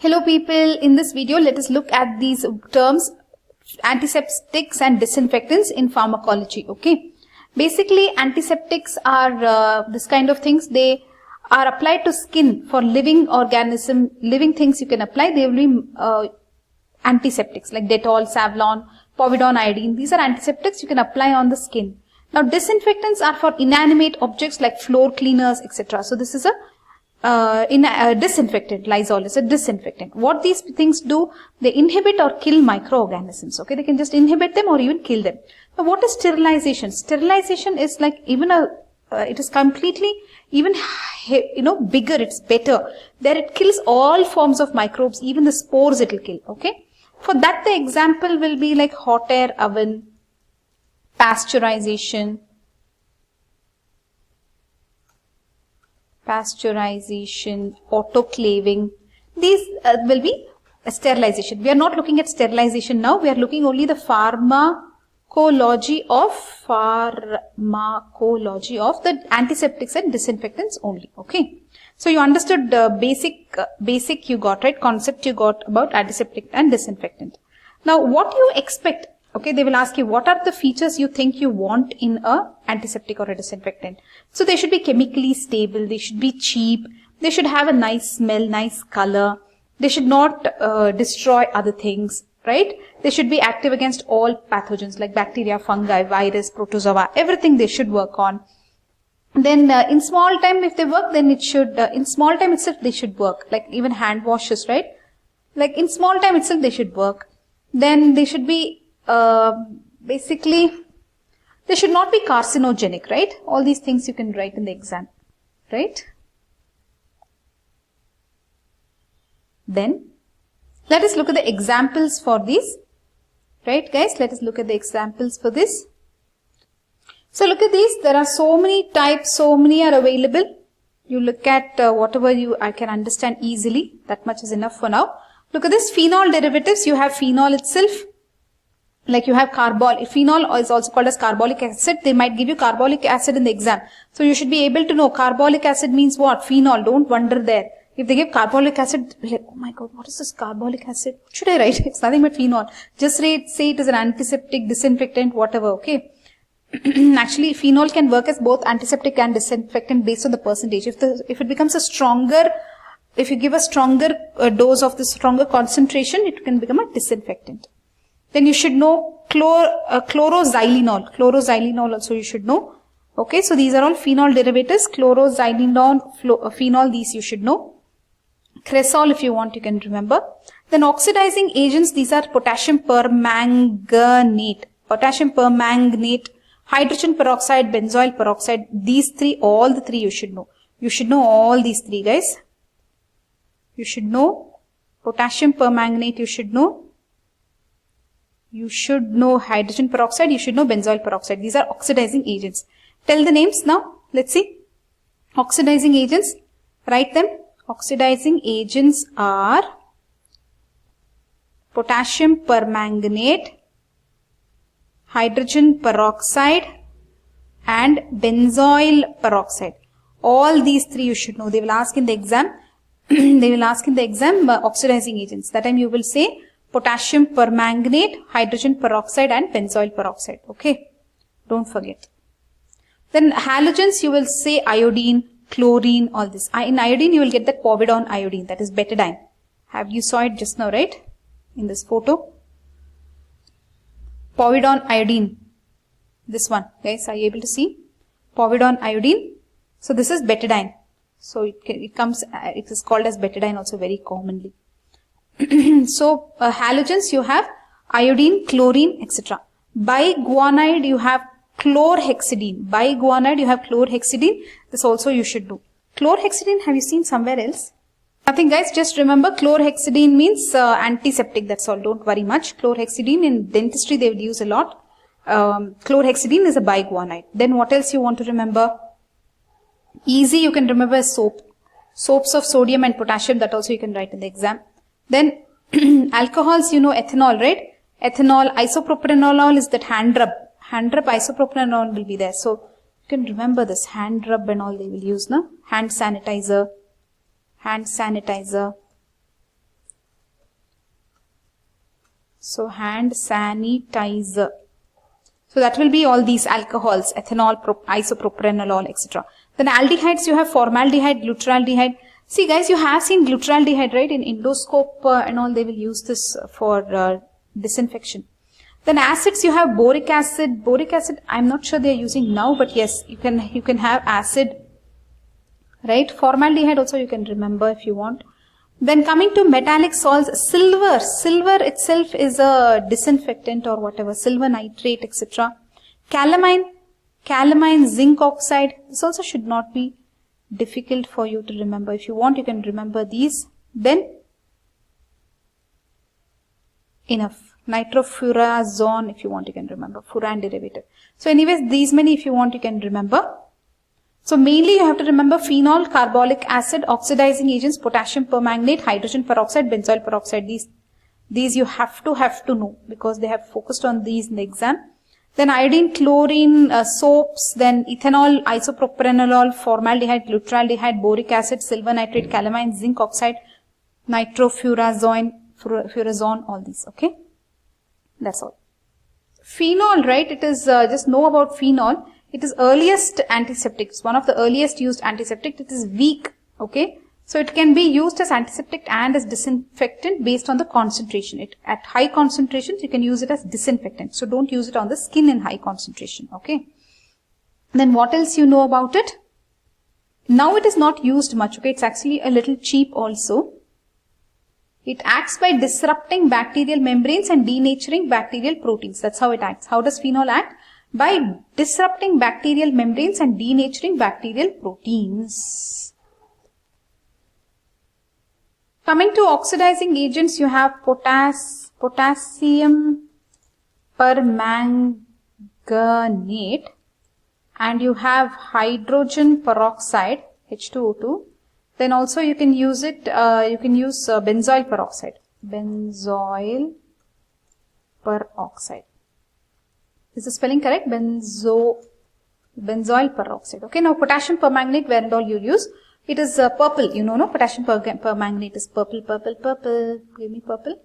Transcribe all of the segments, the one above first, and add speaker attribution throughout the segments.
Speaker 1: Hello people, in this video let us look at these terms antiseptics and disinfectants in pharmacology. Okay, basically antiseptics are this kind of things. They are applied to skin for living organism, living things you can apply. They will be antiseptics like Dettol, Savlon, povidone iodine. These are antiseptics you can apply on the skin. Now disinfectants are for inanimate objects like floor cleaners, etc. So this is a disinfectant. Lysol is a disinfectant. What these things do, they inhibit or kill microorganisms. Okay, they can just inhibit them or even kill them. Now, what is sterilization? Sterilization is like even it is completely even bigger. It's better. There it kills all forms of microbes, even the spores it will kill. Okay, for that the example will be like hot air oven, pasteurization, autoclaving. These will be sterilization. We are not looking at sterilization now. We are looking only the pharmacology of the antiseptics and disinfectants only. Okay. So you understood the basic you got, right? Concept you got about antiseptic and disinfectant. Now what do you expect? Okay, they will ask you what are the features you think you want in a antiseptic or a disinfectant. So they should be chemically stable, they should be cheap, they should have a nice smell, nice color, they should not destroy other things, right? They should be active against all pathogens like bacteria, fungi, virus, protozoa, everything they should work on. Then in small time if they work, then it should, in small time itself they should work, like even hand washes, right? Like in small time itself they should work. Then they should be basically, they should not be carcinogenic, right? All these things you can write in the exam, right? Then, let us look at the examples for these, right guys? Let us look at the examples for this. So look at these, there are so many types, so many are available. You look at whatever I can understand easily, that much is enough for now. Look at this, phenol derivatives, you have phenol itself. Like you have phenol is also called as carbolic acid. They might give you carbolic acid in the exam. So you should be able to know carbolic acid means what? Phenol. Don't wonder there. If they give carbolic acid, be like, oh my god, what is this carbolic acid? What should I write? It's nothing but phenol. Just say it is an antiseptic, disinfectant, whatever, okay? Actually, phenol can work as both antiseptic and disinfectant based on the percentage. If it becomes if you give a stronger dose of the stronger concentration, it can become a disinfectant. Then you should know chloroxylenol. Chloroxylenol also you should know. Okay, so these are all phenol derivatives. Chloroxylenol, phenol, these you should know. Cresol, if you want, you can remember. Then oxidizing agents, these are potassium permanganate. Potassium permanganate, hydrogen peroxide, benzoyl peroxide. These three, all the three you should know. You should know all these three, guys. You should know potassium permanganate, you should know. You should know hydrogen peroxide, you should know benzoyl peroxide. These are oxidizing agents. Tell the names now. Let's see. Oxidizing agents. Write them. Oxidizing agents are potassium permanganate, hydrogen peroxide and benzoyl peroxide. All these three you should know. They will ask in the exam. They will ask in the exam oxidizing agents. That time you will say potassium permanganate, hydrogen peroxide and benzoyl peroxide. Okay, don't forget. Then halogens you will say iodine, chlorine, all this. In iodine you will get that povidone iodine, that is betadine. You saw it just now, right? In this photo. Povidone iodine. This one, guys, are you able to see? Povidone iodine. So this is betadine. So it is called as betadine also very commonly. So halogens you have iodine, chlorine, etc. Biguanide you have chlorhexidine. Biguanide you have chlorhexidine. This also you should do. Chlorhexidine have you seen somewhere else? Nothing, guys, just remember chlorhexidine means antiseptic, that's all. Don't worry much. Chlorhexidine in dentistry they will use a lot. Chlorhexidine is a biguanide. Then what else you want to remember? Easy you can remember soap. Soaps of sodium and potassium, that also you can write in the exam. Then alcohols, you know ethanol, right? Ethanol, isopropanol is that hand rub. Hand rub isopropanol will be there. So you can remember this hand rub and all they will use, no? Hand sanitizer. So hand sanitizer. So that will be all these alcohols, ethanol, isopropanol, etc. Then aldehydes, you have formaldehyde, glutaraldehyde. See guys, you have seen glutaraldehyde, right? In endoscope and all, they will use this for disinfection. Then acids, you have boric acid. Boric acid, I'm not sure they are using now, but yes, you can have acid, right? Formaldehyde also you can remember if you want. Then coming to metallic salts, silver. Silver itself is a disinfectant or whatever, silver nitrate, etc. Calamine, zinc oxide. This also should not be difficult for you to remember. If you want, you can remember these. Then enough. Nitrofurazone, if you want, you can remember. Furan derivative. So anyways, these many, if you want, you can remember. So mainly you have to remember phenol, carbolic acid, oxidizing agents, potassium permanganate, hydrogen peroxide, benzoyl peroxide. These you have to know because they have focused on these in the exam. Then iodine, chlorine, soaps, then ethanol, isopropanol, formaldehyde, glutaraldehyde, boric acid, silver nitrate, calamine, zinc oxide, nitrofurazone, all these. Okay, that's all. Phenol, right? It is just know about phenol. It is earliest antiseptic. It's one of the earliest used antiseptic. It is weak. Okay. So it can be used as antiseptic and as disinfectant based on the concentration. At high concentrations, you can use it as disinfectant. So don't use it on the skin in high concentration. Okay. Then what else you know about it? Now it is not used much. Okay. It's actually a little cheap also. It acts by disrupting bacterial membranes and denaturing bacterial proteins. That's how it acts. How does phenol act? By disrupting bacterial membranes and denaturing bacterial proteins. Coming to oxidizing agents, you have potassium permanganate, and you have hydrogen peroxide, H2O2. Then also you can use it, benzoyl peroxide. Benzoyl peroxide. Is the spelling correct? Benzoyl peroxide. Okay, now potassium permanganate, where and all you use. It is purple, you know, no? Potassium permanganate is purple. Give me purple.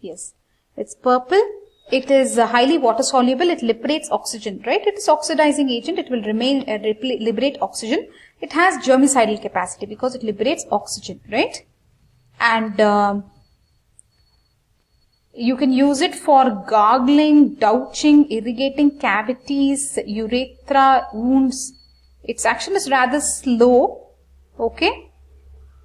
Speaker 1: Yes, it's purple. It is highly water soluble. It liberates oxygen, right? It is oxidizing agent. It will liberate oxygen. It has germicidal capacity because it liberates oxygen, right? And you can use it for gargling, douching, irrigating cavities, urethra, wounds. Its action is rather slow. Okay.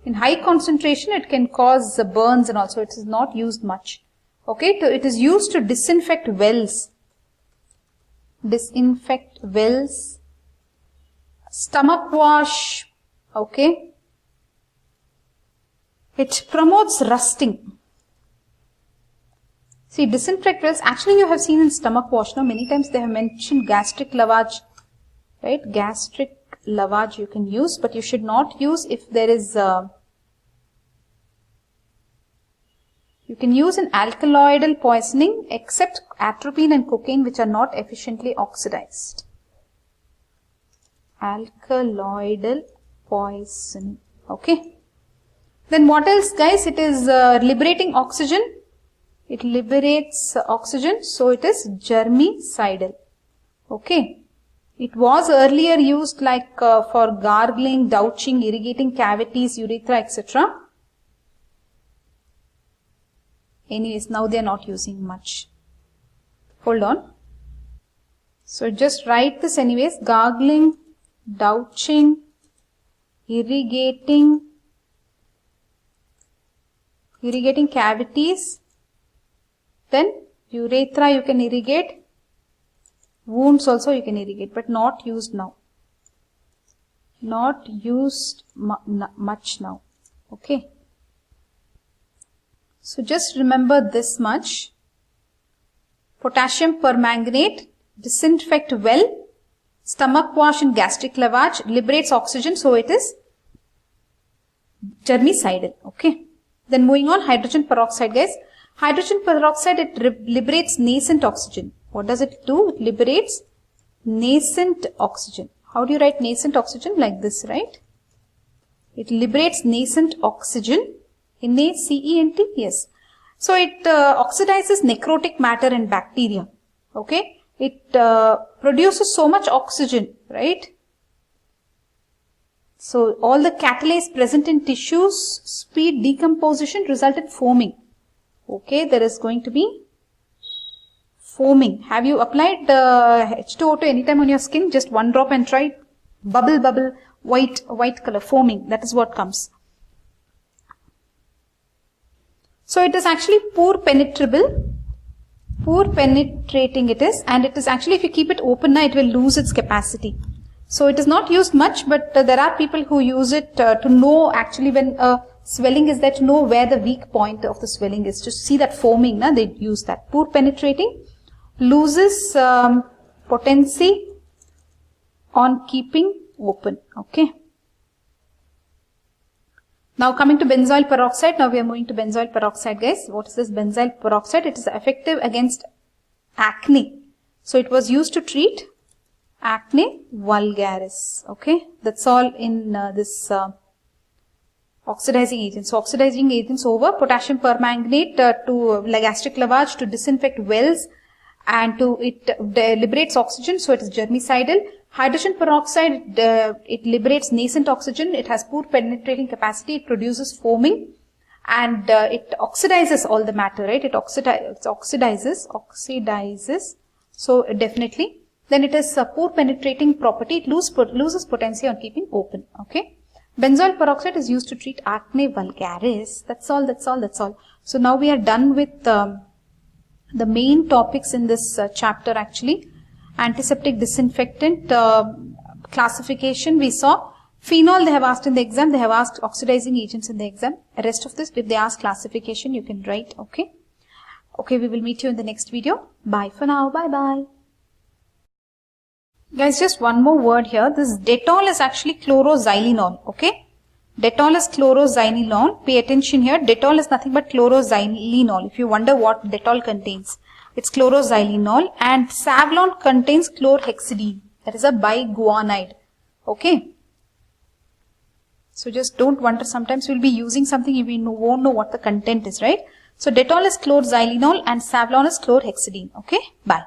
Speaker 1: In high concentration, it can cause burns and also it is not used much. Okay. So it is used to disinfect wells. Disinfect wells. Stomach wash. Okay. It promotes rusting. See, disinfect wells, actually you have seen in stomach wash, now many times they have mentioned gastric lavage, right? Gastric lavage you can use, but you should not use if there is, you can use in alkaloidal poisoning except atropine and cocaine which are not efficiently oxidized. Alkaloidal poison, okay. Then what else guys? It is liberating oxygen. It liberates oxygen, so it is germicidal. Okay. It was earlier used like for gargling, douching, irrigating cavities, urethra, etc. Anyways, now they are not using much. Hold on. So just write this anyways. Gargling, douching, irrigating cavities. Then urethra you can irrigate, wounds also you can irrigate, but not used now. Not used much now. Okay. So just remember this much. Potassium permanganate, disinfect well, stomach wash and gastric lavage, liberates oxygen, so it is germicidal. Okay. Then moving on, hydrogen peroxide guys. Hydrogen peroxide, it liberates nascent oxygen. What does it do? It liberates nascent oxygen. How do you write nascent oxygen? Like this, right? It liberates nascent oxygen. N-A-C-E-N-T? Yes. So it oxidizes necrotic matter and bacteria. Okay. It produces so much oxygen, right? So all the catalase present in tissues speed decomposition, result in foaming. Okay, there is going to be foaming. Have you applied H2O2 anytime on your skin? Just one drop and try. Bubble, white color, foaming. That is what comes. So it is actually pore penetrable. Pore penetrating it is, and it is actually, if you keep it open now, it will lose its capacity. So it is not used much, but there are people who use it to know actually when swelling is there, to know where the weak point of the swelling is. To see that foaming, na, they use that. Pore penetrating, loses potency on keeping open. Okay. Now coming to benzoyl peroxide. Now we are moving to benzoyl peroxide, guys. What is this benzoyl peroxide? It is effective against acne. So it was used to treat acne vulgaris. Okay, that's all in this oxidizing agents. So oxidizing agents over potassium permanganate to gastric lavage, to disinfect wells, and to it liberates oxygen, so it is germicidal. Hydrogen peroxide, it liberates nascent oxygen. It has pore penetrating capacity. It produces foaming, and it oxidizes all the matter, right? It oxidizes. So definitely. Then it has pore penetrating property. It loses potency on keeping open. Okay. Benzoyl peroxide is used to treat acne vulgaris. That's all. So now we are done with the main topics in this chapter actually. Antiseptic, disinfectant, classification we saw. Phenol they have asked in the exam. They have asked oxidizing agents in the exam. The rest of this, if they ask classification, you can write. Okay. Okay, we will meet you in the next video. Bye for now. Bye. Guys, just one more word here. This Dettol is actually chloroxylenol. Okay. Dettol is chloroxylenol. Pay attention here. Dettol is nothing but chloroxylenol. If you wonder what Dettol contains, it's chloroxylenol, and Savlon contains chlorhexidine. That is a biguanide. Okay. So just don't wonder. Sometimes we'll be using something we won't know what the content is, right? So Dettol is chloroxylenol and Savlon is chlorhexidine. Okay. Bye.